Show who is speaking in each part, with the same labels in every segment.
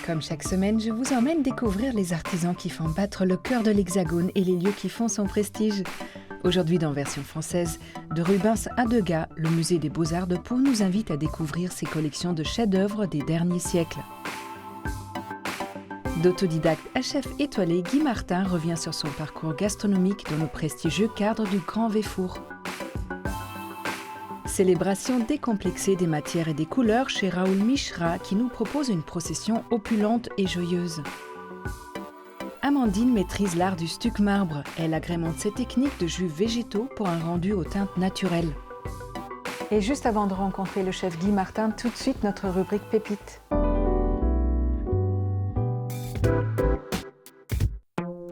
Speaker 1: Comme chaque semaine, je vous emmène découvrir les artisans qui font battre le cœur de l'Hexagone et les lieux qui font son prestige. Aujourd'hui, dans version française, de Rubens à Degas, le musée des Beaux-Arts de Pau nous invite à découvrir ses collections de chefs-d'œuvre des derniers siècles. D'autodidacte à chef étoilé, Guy Martin revient sur son parcours gastronomique dans le prestigieux cadre du Grand Véfour. Célébration décomplexée des matières et des couleurs chez Raoul Mishra qui nous propose une procession opulente et joyeuse. Amandine maîtrise l'art du stuc marbre. Elle agrémente ses techniques de jus végétaux pour un rendu aux teintes naturelles. Et juste avant de rencontrer le chef Guy Martin, tout de suite notre rubrique Pépites.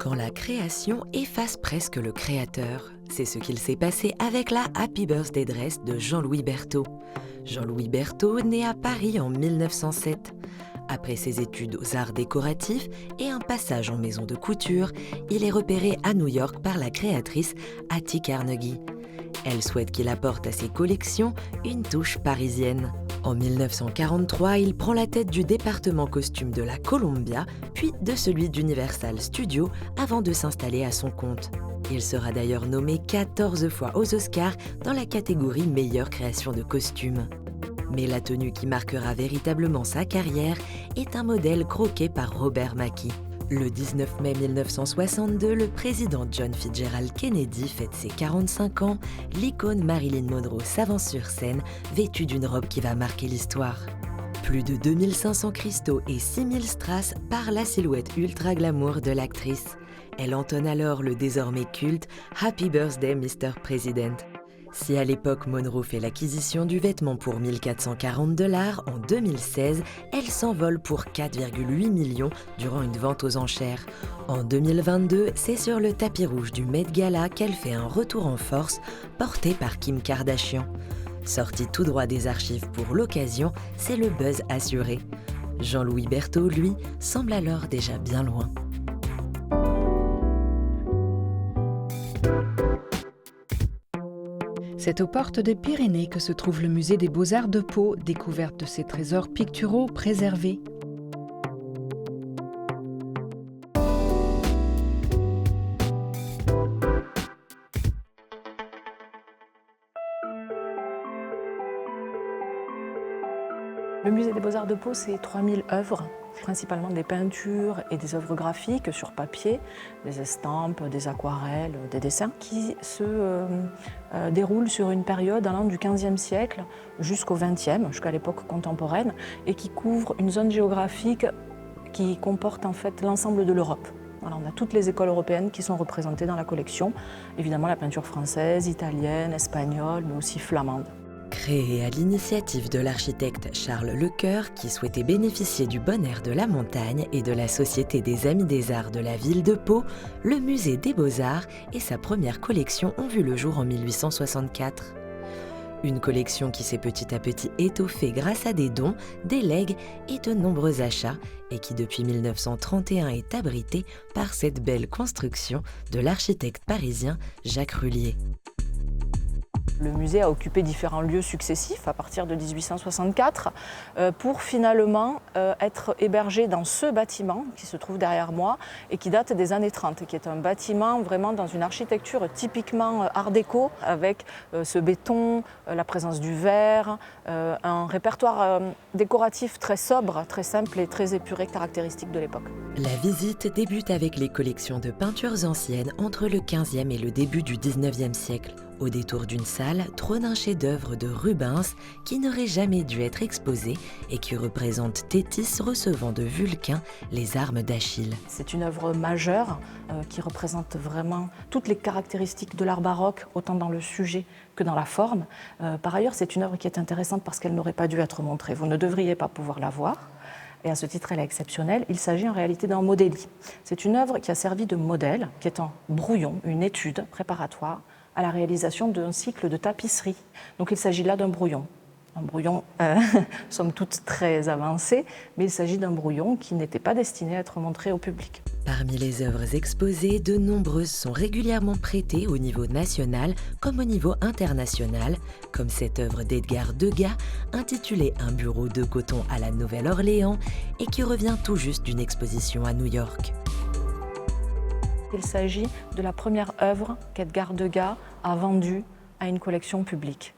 Speaker 2: Quand la création efface presque le créateur, c'est ce qu'il s'est passé avec la Happy Birthday Dress de Jean-Louis Berthaud. Jean-Louis Berthaud, né à Paris en 1907. Après ses études aux arts décoratifs et un passage en maison de couture, il est repéré à New York par la créatrice Hattie Carnegie. Elle souhaite qu'il apporte à ses collections une touche parisienne. En 1943, il prend la tête du département costume de la Columbia, puis de celui d'Universal Studios, avant de s'installer à son compte. Il sera d'ailleurs nommé 14 fois aux Oscars dans la catégorie meilleure création de costumes. Mais la tenue qui marquera véritablement sa carrière est un modèle croqué par Robert Mackie. Le 19 mai 1962, le président John Fitzgerald Kennedy fête ses 45 ans. L'icône Marilyn Monroe s'avance sur scène, vêtue d'une robe qui va marquer l'histoire. Plus de 2500 cristaux et 6000 strass par la silhouette ultra glamour de l'actrice. Elle entonne alors le désormais culte « Happy Birthday, Mr. President ». Si à l'époque Monroe fait l'acquisition du vêtement pour 1440 $, en 2016, elle s'envole pour 4,8 millions durant une vente aux enchères. En 2022, c'est sur le tapis rouge du Met Gala qu'elle fait un retour en force, porté par Kim Kardashian. Sorti tout droit des archives pour l'occasion, c'est le buzz assuré. Jean-Louis Berthaud, lui, semble alors déjà bien loin.
Speaker 1: C'est aux portes des Pyrénées que se trouve le musée des Beaux-Arts de Pau, découverte de ses trésors picturaux préservés.
Speaker 3: Le musée des Beaux-Arts de Pau, c'est 3000 œuvres, principalement des peintures et des œuvres graphiques sur papier, des estampes, des aquarelles, des dessins, qui se déroulent sur une période allant du XVe siècle jusqu'au XXe, jusqu'à l'époque contemporaine, et qui couvrent une zone géographique qui comporte en fait l'ensemble de l'Europe. Voilà, on a toutes les écoles européennes qui sont représentées dans la collection, évidemment la peinture française, italienne, espagnole, mais aussi flamande.
Speaker 2: Créé à l'initiative de l'architecte Charles Lecoeur, qui souhaitait bénéficier du bon air de la montagne et de la Société des Amis des Arts de la ville de Pau, le musée des Beaux-Arts et sa première collection ont vu le jour en 1864. Une collection qui s'est petit à petit étoffée grâce à des dons, des legs et de nombreux achats, et qui depuis 1931 est abritée par cette belle construction de l'architecte parisien Jacques Rullier.
Speaker 3: Le musée a occupé différents lieux successifs à partir de 1864 pour finalement être hébergé dans ce bâtiment qui se trouve derrière moi et qui date des années 30, qui est un bâtiment vraiment dans une architecture typiquement art déco avec ce béton, la présence du verre, un répertoire décoratif très sobre, très simple et très épuré caractéristique de l'époque.
Speaker 2: La visite débute avec les collections de peintures anciennes entre le 15e et le début du 19e siècle. Au détour d'une salle trône un chef-d'œuvre de Rubens qui n'aurait jamais dû être exposé et qui représente Thétis recevant de Vulcain les armes d'Achille.
Speaker 3: C'est une œuvre majeure qui représente vraiment toutes les caractéristiques de l'art baroque, autant dans le sujet que dans la forme. Par ailleurs, c'est une œuvre qui est intéressante parce qu'elle n'aurait pas dû être montrée. Vous ne devriez pas pouvoir la voir. Et à ce titre, elle est exceptionnelle. Il s'agit en réalité d'un modélie. C'est une œuvre qui a servi de modèle, qui est un brouillon, une étude préparatoire à la réalisation d'un cycle de tapisserie. Donc il s'agit là d'un brouillon. un brouillon somme toute très avancé, mais il s'agit d'un brouillon qui n'était pas destiné à être montré au public.
Speaker 2: Parmi les œuvres exposées, de nombreuses sont régulièrement prêtées au niveau national comme au niveau international, comme cette œuvre d'Edgar Degas intitulée « Un bureau de coton à la Nouvelle-Orléans » et qui revient tout juste d'une exposition à New York.
Speaker 3: Il s'agit de la première œuvre qu'Edgar Degas a vendue à une collection publique.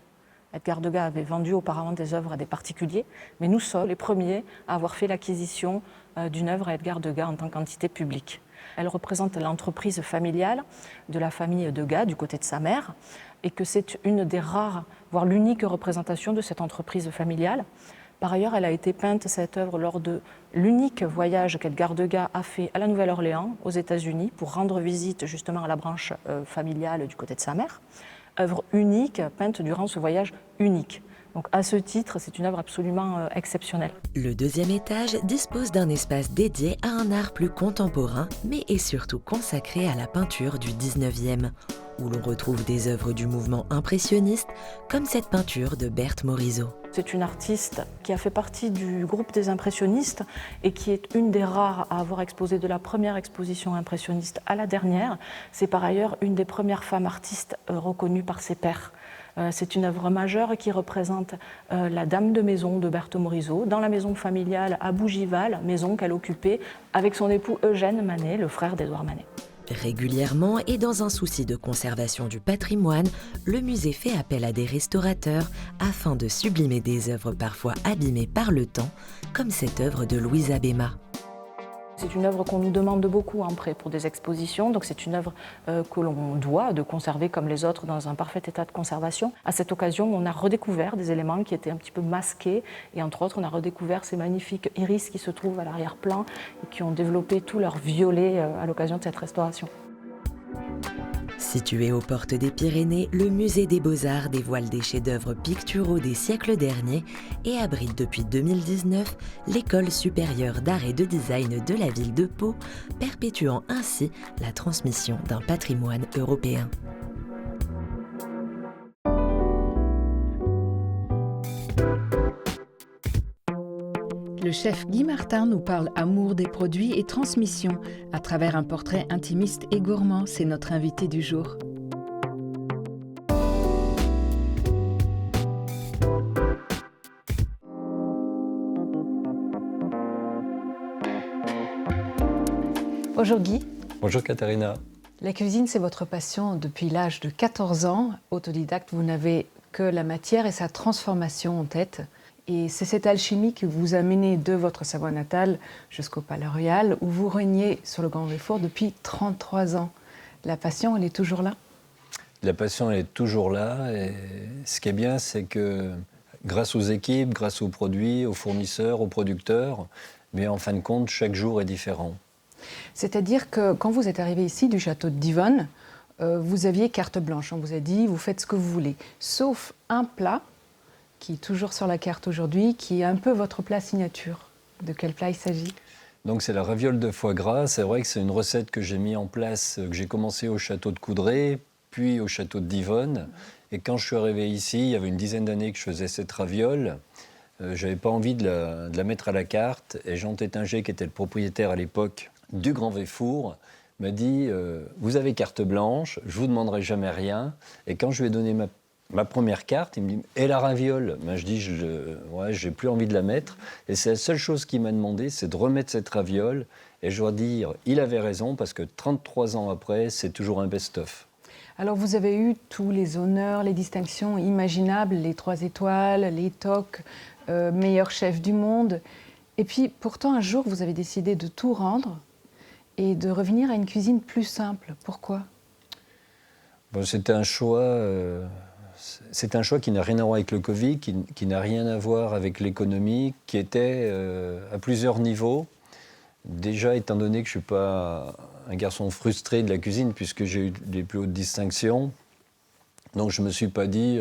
Speaker 3: Edgar Degas avait vendu auparavant des œuvres à des particuliers, mais nous sommes les premiers à avoir fait l'acquisition d'une œuvre à Edgar Degas en tant qu'entité publique. Elle représente l'entreprise familiale de la famille Degas, du côté de sa mère, et que c'est une des rares, voire l'unique représentation de cette entreprise familiale. Par ailleurs, elle a été peinte, cette œuvre, lors de l'unique voyage qu'Edgar Degas a fait à la Nouvelle-Orléans, aux États-Unis, pour rendre visite justement à la branche familiale du côté de sa mère. Œuvre unique, peinte durant ce voyage unique. Donc à ce titre, c'est une œuvre absolument exceptionnelle.
Speaker 2: Le deuxième étage dispose d'un espace dédié à un art plus contemporain, mais est surtout consacré à la peinture du 19e, où l'on retrouve des œuvres du mouvement impressionniste, comme cette peinture de Berthe Morisot.
Speaker 3: C'est une artiste qui a fait partie du groupe des impressionnistes et qui est une des rares à avoir exposé de la première exposition impressionniste à la dernière. C'est par ailleurs une des premières femmes artistes reconnues par ses pairs. C'est une œuvre majeure qui représente la dame de maison de Berthe Morisot dans la maison familiale à Bougival, maison qu'elle occupait avec son époux Eugène Manet, le frère d'Édouard Manet.
Speaker 2: Régulièrement et dans un souci de conservation du patrimoine, le musée fait appel à des restaurateurs afin de sublimer des œuvres parfois abîmées par le temps, comme cette œuvre de Louisa Béma.
Speaker 3: C'est une œuvre qu'on nous demande beaucoup en prêt pour des expositions, donc c'est une œuvre que l'on doit de conserver comme les autres dans un parfait état de conservation. À cette occasion, on a redécouvert des éléments qui étaient un petit peu masqués et entre autres, on a redécouvert ces magnifiques iris qui se trouvent à l'arrière-plan et qui ont développé tout leur violet à l'occasion de cette restauration.
Speaker 2: Situé aux portes des Pyrénées, le musée des Beaux-Arts dévoile des chefs-d'œuvre picturaux des siècles derniers et abrite depuis 2019 l'École supérieure d'art et de design de la ville de Pau, perpétuant ainsi la transmission d'un patrimoine européen.
Speaker 1: Le chef Guy Martin nous parle amour des produits et transmission à travers un portrait intimiste et gourmand. C'est notre invité du jour. Bonjour Guy.
Speaker 4: Bonjour Katharina.
Speaker 1: La cuisine, c'est votre passion depuis l'âge de 14 ans. Autodidacte, vous n'avez que la matière et sa transformation en tête. Et c'est cette alchimie qui vous a mené de votre Savoie natale jusqu'au Palais Royal, où vous régnez sur le Grand Véfour depuis 33 ans. La passion, elle est toujours là ?
Speaker 4: La passion, elle est toujours là. Et ce qui est bien, c'est que grâce aux équipes, grâce aux produits, aux fournisseurs, aux producteurs, mais en fin de compte, chaque jour est différent.
Speaker 1: C'est-à-dire que quand vous êtes arrivé ici du château de Divonne, vous aviez carte blanche. On vous a dit, vous faites ce que vous voulez. Sauf un plat qui est toujours sur la carte aujourd'hui, qui est un peu votre plat signature. De quel plat il s'agit ?
Speaker 4: Donc c'est la raviole de foie gras. C'est vrai que c'est une recette que j'ai mis en place, que j'ai commencé au château de Coudray, puis au château de Divonne. Et quand je suis arrivé ici, il y avait une dizaine d'années que je faisais cette raviole. Je n'avais pas envie de la mettre à la carte. Et Jean Tétinger, qui était le propriétaire à l'époque du Grand Véfour, m'a dit vous avez carte blanche, je ne vous demanderai jamais rien. Et quand je lui ai donné ma première carte, il me dit « Et la raviole ?» Je dis « j'ai plus envie de la mettre. » Et c'est la seule chose qu'il m'a demandé, c'est de remettre cette raviole. Et je dois dire, il avait raison, parce que 33 ans après, c'est toujours un best-of.
Speaker 1: Alors vous avez eu tous les honneurs, les distinctions imaginables, les 3 étoiles, les toques, meilleur chef du monde. Et puis pourtant, un jour, vous avez décidé de tout rendre et de revenir à une cuisine plus simple. Pourquoi ?
Speaker 4: Bon, c'était un choix... C'est un choix qui n'a rien à voir avec le Covid, qui n'a rien à voir avec l'économie, qui était à plusieurs niveaux. Déjà, étant donné que je ne suis pas un garçon frustré de la cuisine, puisque j'ai eu les plus hautes distinctions, donc je ne me suis pas dit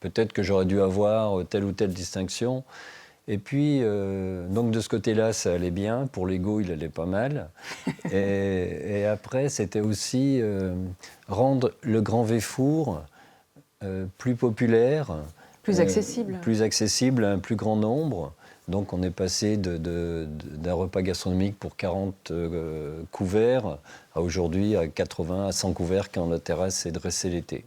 Speaker 4: peut-être que j'aurais dû avoir telle ou telle distinction. Et puis, donc de ce côté-là, ça allait bien. Pour l'ego, il allait pas mal. Et après, c'était aussi rendre le Grand Véfour plus populaire,
Speaker 3: Plus accessible.
Speaker 4: Plus accessible à un plus grand nombre. Donc on est passé d'un repas gastronomique pour 40 couverts à aujourd'hui à 80 à 100 couverts quand la terrasse est dressée l'été.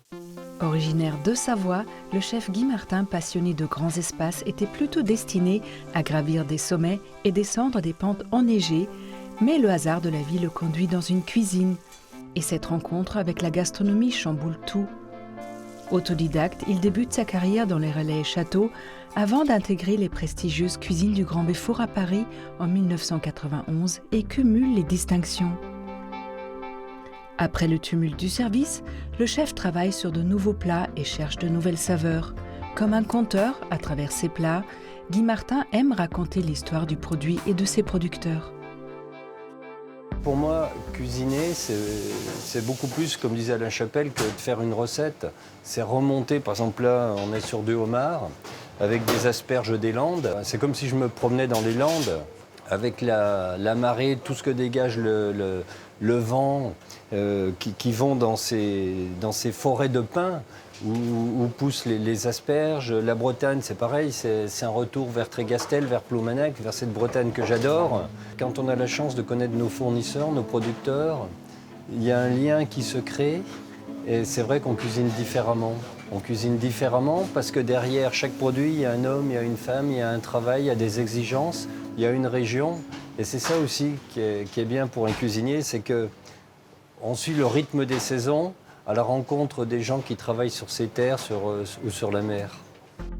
Speaker 1: Originaire de Savoie, le chef Guy Martin, passionné de grands espaces, était plutôt destiné à gravir des sommets et descendre des pentes enneigées, mais le hasard de la vie le conduit dans une cuisine. Et cette rencontre avec la gastronomie chamboule tout. Autodidacte, il débute sa carrière dans les relais châteaux avant d'intégrer les prestigieuses cuisines du Grand Béfour à Paris en 1991 et cumule les distinctions. Après le tumulte du service, le chef travaille sur de nouveaux plats et cherche de nouvelles saveurs. Comme un conteur, à travers ses plats, Guy Martin aime raconter l'histoire du produit et de ses producteurs.
Speaker 4: Pour moi, cuisiner, c'est beaucoup plus, comme disait Alain Chapelle, que de faire une recette. C'est remonter, par exemple là, on est sur du homard, avec des asperges des Landes. C'est comme si je me promenais dans les Landes, avec la marée, tout ce que dégage le vent, qui vont dans ces forêts de pins où poussent les asperges. La Bretagne, c'est pareil, c'est un retour vers Trégastel, vers Ploumanac, vers cette Bretagne que j'adore. Quand on a la chance de connaître nos fournisseurs, nos producteurs, il y a un lien qui se crée et c'est vrai qu'on cuisine différemment. On cuisine différemment parce que derrière chaque produit, il y a un homme, il y a une femme, il y a un travail, il y a des exigences, il y a une région. Et c'est ça aussi qui est bien pour un cuisinier, c'est qu'on suit le rythme des saisons à la rencontre des gens qui travaillent sur ces terres ou sur la mer.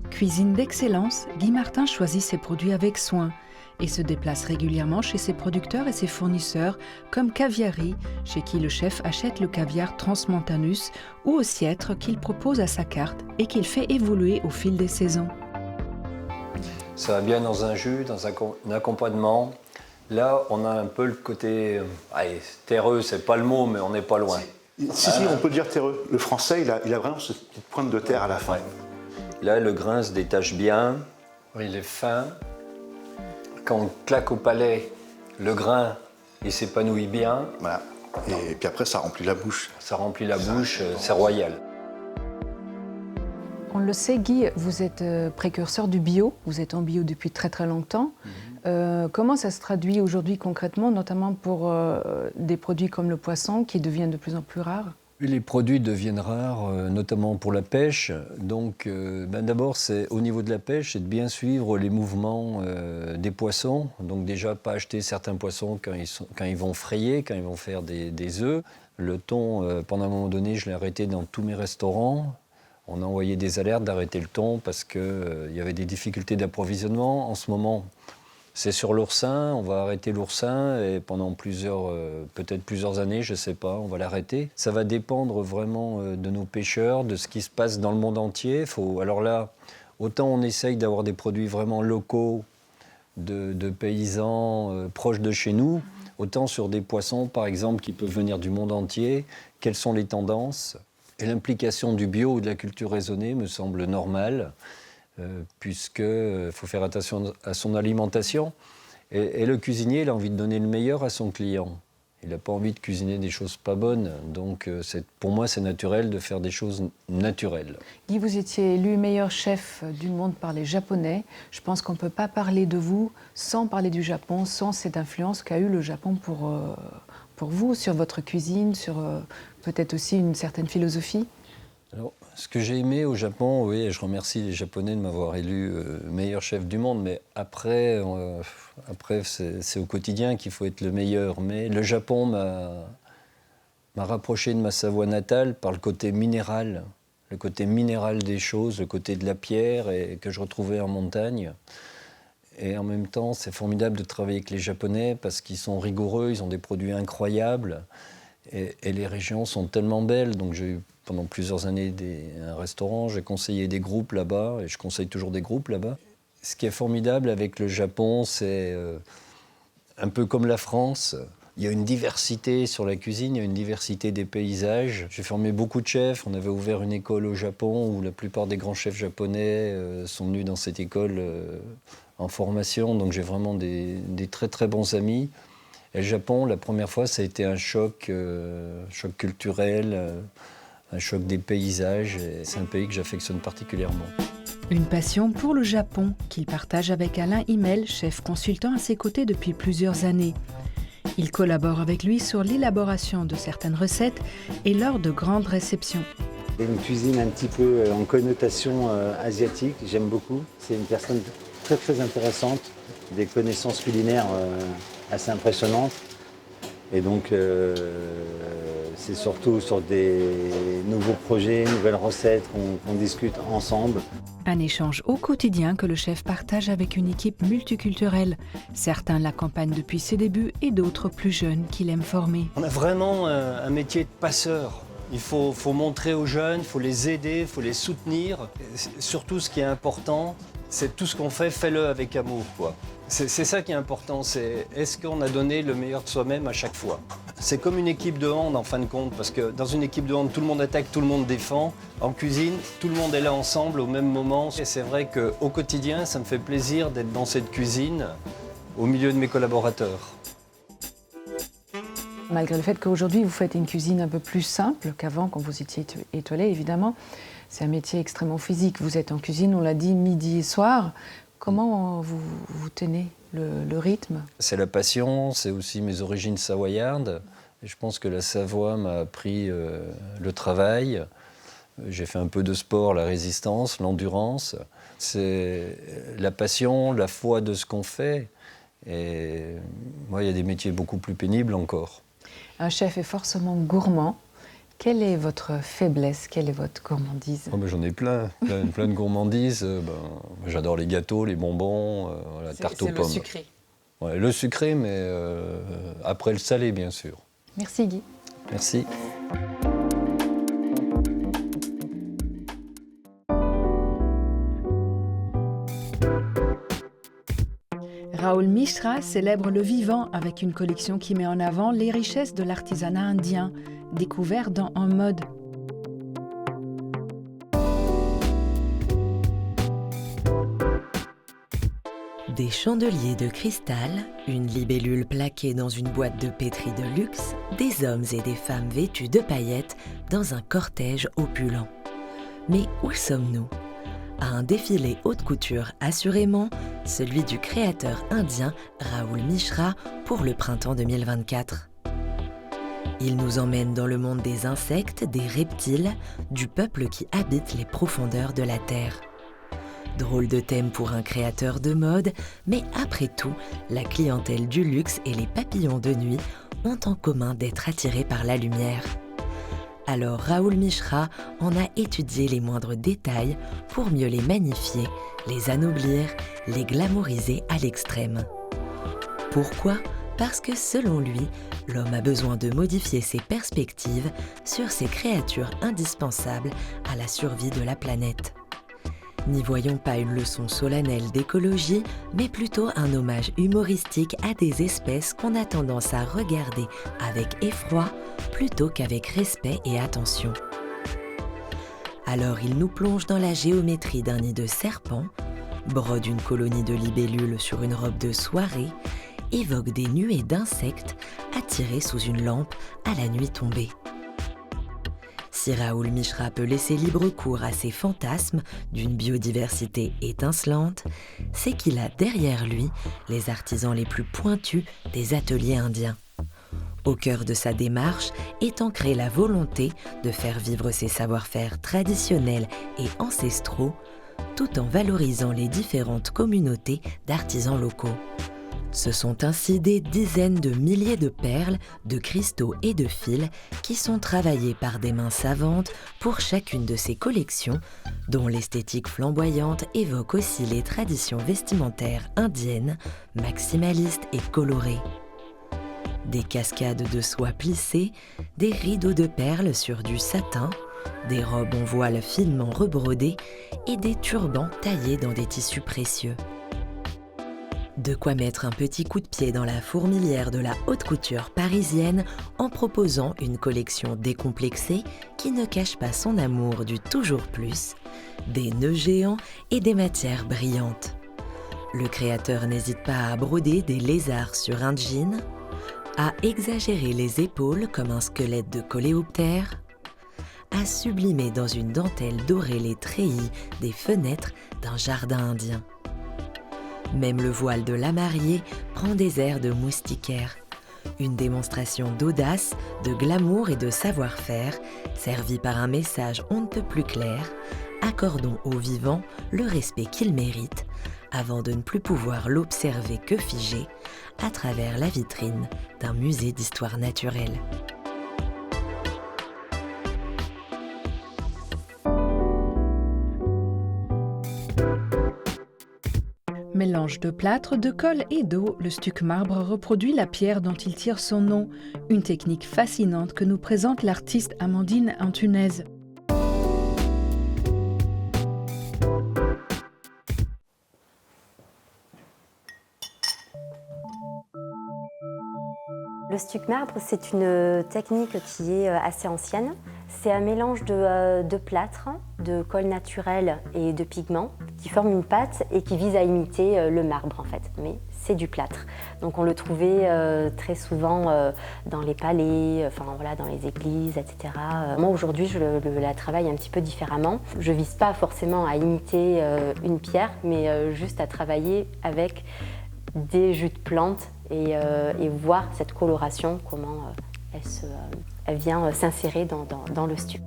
Speaker 1: Cuisine d'excellence, Guy Martin choisit ses produits avec soin et se déplace régulièrement chez ses producteurs et ses fournisseurs comme Caviari, chez qui le chef achète le caviar Transmontanus, ou au Sietre qu'il propose à sa carte et qu'il fait évoluer au fil des saisons.
Speaker 4: Ça va bien dans un jus, dans un accompagnement. Là, on a un peu le côté terreux, c'est pas le mot, mais on n'est pas loin.
Speaker 5: Si, on peut dire terreux. Le français, il a vraiment cette petite pointe de terre à la fin.
Speaker 4: Ouais. Là, le grain se détache bien, il est fin. Quand on claque au palais, le grain, il s'épanouit bien.
Speaker 5: Voilà. Et puis après, ça remplit la bouche.
Speaker 4: Ça remplit la bouche, c'est royal.
Speaker 3: On le sait, Guy, vous êtes précurseur du bio. Vous êtes en bio depuis très très longtemps. Comment ça se traduit aujourd'hui concrètement, notamment pour des produits comme le poisson qui deviennent de plus en plus rares?
Speaker 4: Les produits deviennent rares, notamment pour la pêche. Donc, d'abord, c'est au niveau de la pêche, c'est de bien suivre les mouvements des poissons. Donc, déjà, pas acheter certains poissons quand ils vont frayer, quand ils vont faire des œufs. Le thon, pendant un moment donné, je l'ai arrêté dans tous mes restaurants. On a envoyé des alertes d'arrêter le thon parce qu'il y avait des difficultés d'approvisionnement. En ce moment, c'est sur l'oursin, on va arrêter l'oursin et pendant peut-être plusieurs années, je ne sais pas, on va l'arrêter. Ça va dépendre vraiment de nos pêcheurs, de ce qui se passe dans le monde entier. Alors là, autant on essaye d'avoir des produits vraiment locaux, de paysans proches de chez nous, autant sur des poissons, par exemple, qui peuvent venir du monde entier, quelles sont les tendances. Et l'implication du bio ou de la culture raisonnée me semble normale. Puisqu'il faut faire attention à son alimentation. Et le cuisinier, il a envie de donner le meilleur à son client. Il n'a pas envie de cuisiner des choses pas bonnes. Donc pour moi, c'est naturel de faire des choses naturelles.
Speaker 3: Guy, vous étiez élu meilleur chef du monde par les Japonais. Je pense qu'on ne peut pas parler de vous sans parler du Japon, sans cette influence qu'a eu le Japon pour vous, sur votre cuisine, sur peut-être aussi une certaine philosophie.
Speaker 4: Alors, ce que j'ai aimé au Japon, oui, je remercie les Japonais de m'avoir élu meilleur chef du monde, mais après c'est au quotidien qu'il faut être le meilleur. Mais le Japon m'a rapproché de ma Savoie natale par le côté minéral des choses, le côté de la pierre et que je retrouvais en montagne. Et en même temps, c'est formidable de travailler avec les Japonais parce qu'ils sont rigoureux, ils ont des produits incroyables et les régions sont tellement belles. Donc j'ai eu pendant plusieurs années un restaurant, j'ai conseillé des groupes là-bas et je conseille toujours des groupes là-bas. Ce qui est formidable avec le Japon, c'est un peu comme la France. Il y a une diversité sur la cuisine, il y a une diversité des paysages. J'ai formé beaucoup de chefs. On avait ouvert une école au Japon où la plupart des grands chefs japonais sont venus dans cette école en formation. Donc j'ai vraiment des très très bons amis. Et le Japon, la première fois, ça a été un choc culturel, un choc des paysages. Et c'est un pays que j'affectionne particulièrement.
Speaker 1: Une passion pour le Japon qu'il partage avec Alain Himmel, chef consultant à ses côtés depuis plusieurs années. Il collabore avec lui sur l'élaboration de certaines recettes et lors de grandes réceptions.
Speaker 6: Une cuisine un petit peu en connotation asiatique, j'aime beaucoup. C'est une personne très très intéressante, des connaissances culinaires assez impressionnantes. Et donc c'est surtout sur des nouveaux projets, nouvelles recettes qu'on discute ensemble.
Speaker 1: Un échange au quotidien que le chef partage avec une équipe multiculturelle. Certains l'accompagnent depuis ses débuts et d'autres plus jeunes qu'il aime former.
Speaker 7: On a vraiment un métier de passeur. Il faut montrer aux jeunes, il faut les aider, il faut les soutenir. Et surtout, ce qui est important, c'est tout ce qu'on fait, fais-le avec amour, quoi. C'est ça qui est important, c'est est-ce qu'on a donné le meilleur de soi-même à chaque fois. C'est comme une équipe de hand en fin de compte, parce que dans une équipe de hand, tout le monde attaque, tout le monde défend. En cuisine, tout le monde est là ensemble au même moment. Et c'est vrai qu'au quotidien, ça me fait plaisir d'être dans cette cuisine, au milieu de mes collaborateurs.
Speaker 3: Malgré le fait qu'aujourd'hui vous faites une cuisine un peu plus simple qu'avant, quand vous étiez étoilé évidemment, c'est un métier extrêmement physique. Vous êtes en cuisine, on l'a dit, midi et soir. Comment vous tenez le rythme?
Speaker 4: C'est la passion, c'est aussi mes origines savoyardes. Et je pense que la Savoie m'a appris le travail. J'ai fait un peu de sport, la résistance, l'endurance. C'est la passion, la foi de ce qu'on fait. Et moi, il y a des métiers beaucoup plus pénibles encore.
Speaker 3: Un chef est forcément gourmand. Quelle est votre faiblesse? Quelle est votre gourmandise?
Speaker 4: Oh ben, j'en ai plein de gourmandises. J'adore les gâteaux, les bonbons, la tarte aux pommes.
Speaker 3: C'est le sucré.
Speaker 4: Ouais, le sucré, mais après le salé, bien sûr.
Speaker 3: Merci Guy.
Speaker 4: Merci.
Speaker 1: Raoul Mishra célèbre le vivant avec une collection qui met en avant les richesses de l'artisanat indien, découvert dans En Mode.
Speaker 2: Des chandeliers de cristal, une libellule plaquée dans une boîte de pétri de luxe, des hommes et des femmes vêtus de paillettes dans un cortège opulent. Mais où sommes-nous ? À un défilé haute couture assurément, celui du créateur indien Raoul Mishra pour le printemps 2024. Il nous emmène dans le monde des insectes, des reptiles, du peuple qui habite les profondeurs de la Terre. Drôle de thème pour un créateur de mode, mais après tout, la clientèle du luxe et les papillons de nuit ont en commun d'être attirés par la lumière. Alors Raoul Mishra en a étudié les moindres détails pour mieux les magnifier, les anoblir, les glamouriser à l'extrême. Pourquoi ? Parce que selon lui, l'homme a besoin de modifier ses perspectives sur ces créatures indispensables à la survie de la planète. N'y voyons pas une leçon solennelle d'écologie, mais plutôt un hommage humoristique à des espèces qu'on a tendance à regarder avec effroi plutôt qu'avec respect et attention. Alors il nous plonge dans la géométrie d'un nid de serpent, brode une colonie de libellules sur une robe de soirée, évoque des nuées d'insectes attirés sous une lampe à la nuit tombée. Si Raoul Mishra peut laisser libre cours à ses fantasmes d'une biodiversité étincelante, c'est qu'il a derrière lui les artisans les plus pointus des ateliers indiens. Au cœur de sa démarche est ancrée la volonté de faire vivre ses savoir-faire traditionnels et ancestraux, tout en valorisant les différentes communautés d'artisans locaux. Ce sont ainsi des dizaines de milliers de perles, de cristaux et de fils qui sont travaillés par des mains savantes pour chacune de ces collections, dont l'esthétique flamboyante évoque aussi les traditions vestimentaires indiennes, maximalistes et colorées. Des cascades de soie plissée, des rideaux de perles sur du satin, des robes en voile finement rebrodées et des turbans taillés dans des tissus précieux. De quoi mettre un petit coup de pied dans la fourmilière de la haute couture parisienne en proposant une collection décomplexée qui ne cache pas son amour du toujours plus, des nœuds géants et des matières brillantes. Le créateur n'hésite pas à broder des lézards sur un jean, à exagérer les épaules comme un squelette de coléoptère, à sublimer dans une dentelle dorée les treillis des fenêtres d'un jardin indien. Même le voile de la mariée prend des airs de moustiquaire. Une démonstration d'audace, de glamour et de savoir-faire, servie par un message on ne peut plus clair. Accordons aux vivants le respect qu'ils méritent, avant de ne plus pouvoir l'observer que figé à travers la vitrine d'un musée d'histoire naturelle.
Speaker 1: Mélange de plâtre, de colle et d'eau, le stuc marbre reproduit la pierre dont il tire son nom, une technique fascinante que nous présente l'artiste Amandine Antunes.
Speaker 8: Le stuc marbre, c'est une technique qui est assez ancienne. C'est un mélange de plâtre, de colle naturelle et de pigments qui forment une pâte et qui vise à imiter le marbre en fait, mais c'est du plâtre. Donc on le trouvait très souvent dans les palais, enfin voilà, dans les églises, etc. Moi aujourd'hui je la travaille un petit peu différemment. Je vise pas forcément à imiter une pierre, mais juste à travailler avec des jus de plantes et voir cette coloration, comment elle vient s'insérer dans le stuc.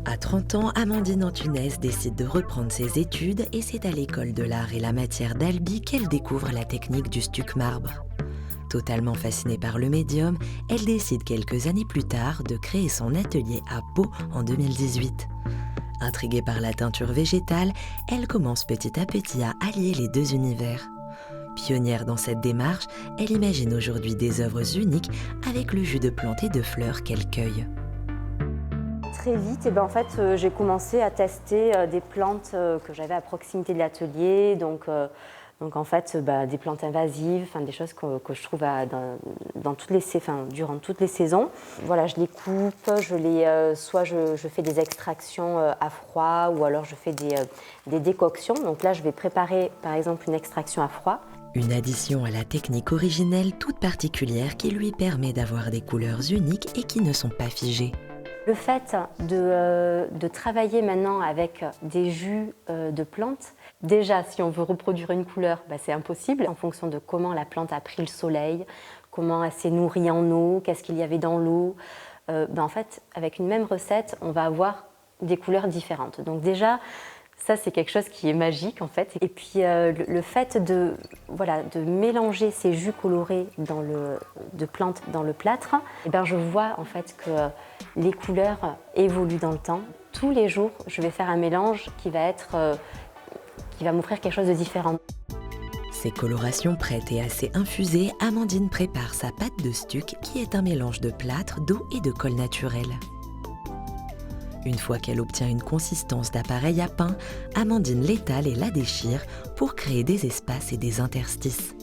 Speaker 2: À 30 ans, Amandine Antunes décide de reprendre ses études et c'est à l'école de l'art et la matière d'Albi qu'elle découvre la technique du stuc marbre. Totalement fascinée par le médium, elle décide quelques années plus tard de créer son atelier à Pau en 2018. Intriguée par la teinture végétale, elle commence petit à petit à allier les deux univers. Pionnière dans cette démarche, elle imagine aujourd'hui des œuvres uniques avec le jus de plantes et de fleurs qu'elle cueille.
Speaker 8: Très vite, en fait, j'ai commencé à tester des plantes que j'avais à proximité de l'atelier, donc en fait des plantes invasives, des choses que je trouve durant toutes les saisons. Voilà, je les coupe, soit je fais des extractions à froid ou alors je fais des décoctions. Donc là, je vais préparer par exemple une extraction à froid.
Speaker 2: Une addition à la technique originelle toute particulière qui lui permet d'avoir des couleurs uniques et qui ne sont pas figées.
Speaker 8: Le fait de travailler maintenant avec des jus de plantes, déjà si on veut reproduire une couleur, c'est impossible en fonction de comment la plante a pris le soleil, comment elle s'est nourrie en eau, qu'est-ce qu'il y avait dans l'eau. En fait, avec une même recette, on va avoir des couleurs différentes. Donc déjà, ça c'est quelque chose qui est magique en fait. Et puis le fait de mélanger ces jus colorés de plantes dans le plâtre, je vois en fait que les couleurs évoluent dans le temps. Tous les jours, je vais faire un mélange qui va m'offrir quelque chose de différent.
Speaker 2: Ces colorations prêtes et assez infusées, Amandine prépare sa pâte de stuc qui est un mélange de plâtre, d'eau et de colle naturelle. Une fois qu'elle obtient une consistance d'appareil à pain, Amandine l'étale et la déchire pour créer des espaces et des interstices.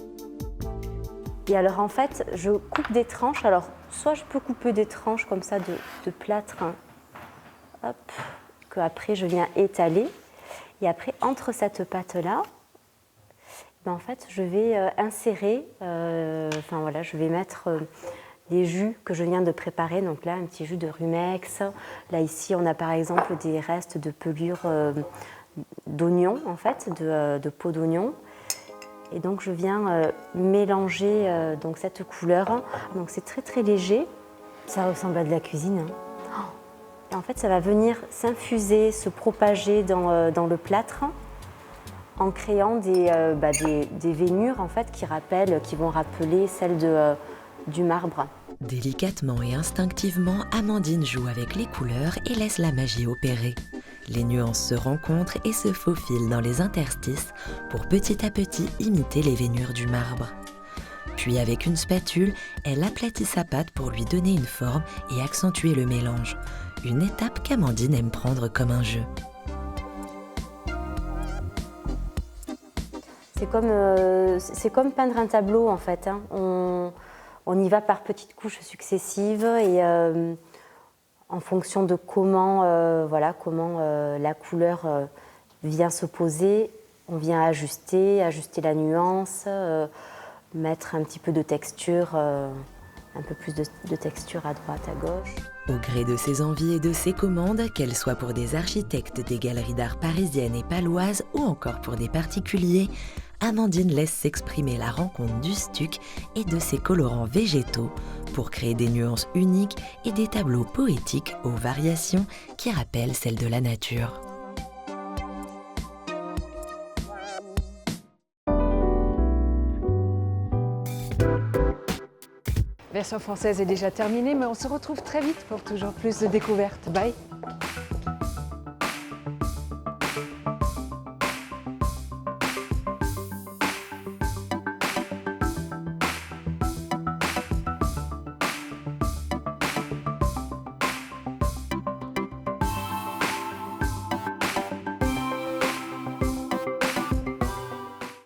Speaker 8: Et alors en fait, je coupe des tranches. Alors soit je peux couper des tranches comme ça de plâtre, que après je viens étaler. Et après, entre cette pâte-là, en fait, je vais insérer, je vais mettre des jus que je viens de préparer. Donc là, un petit jus de rumex. Là, ici, on a par exemple des restes de pelure d'oignon, en fait, de peau d'oignon. Et donc, je viens mélanger cette couleur. Donc, c'est très, très léger. Ça ressemble à de la cuisine. Et en fait, ça va venir s'infuser, se propager dans le plâtre en créant des veinures en fait, qui vont rappeler celles du marbre.
Speaker 2: Délicatement et instinctivement, Amandine joue avec les couleurs et laisse la magie opérer. Les nuances se rencontrent et se faufilent dans les interstices pour petit à petit imiter les veinures du marbre. Puis avec une spatule, elle aplatit sa pâte pour lui donner une forme et accentuer le mélange. Une étape qu'Amandine aime prendre comme un jeu.
Speaker 8: C'est comme peindre un tableau en fait. On y va par petites couches successives et en fonction de comment la couleur vient se poser, on vient ajuster la nuance, mettre un petit peu de texture, un peu plus de texture à droite, à gauche.
Speaker 2: Au gré de ses envies et de ses commandes, qu'elles soient pour des architectes des galeries d'art parisiennes et paloises ou encore pour des particuliers, Amandine laisse s'exprimer la rencontre du stuc et de ses colorants végétaux pour créer des nuances uniques et des tableaux poétiques aux variations qui rappellent celles de la nature.
Speaker 1: Version française est déjà terminée, mais on se retrouve très vite pour toujours plus de découvertes. Bye!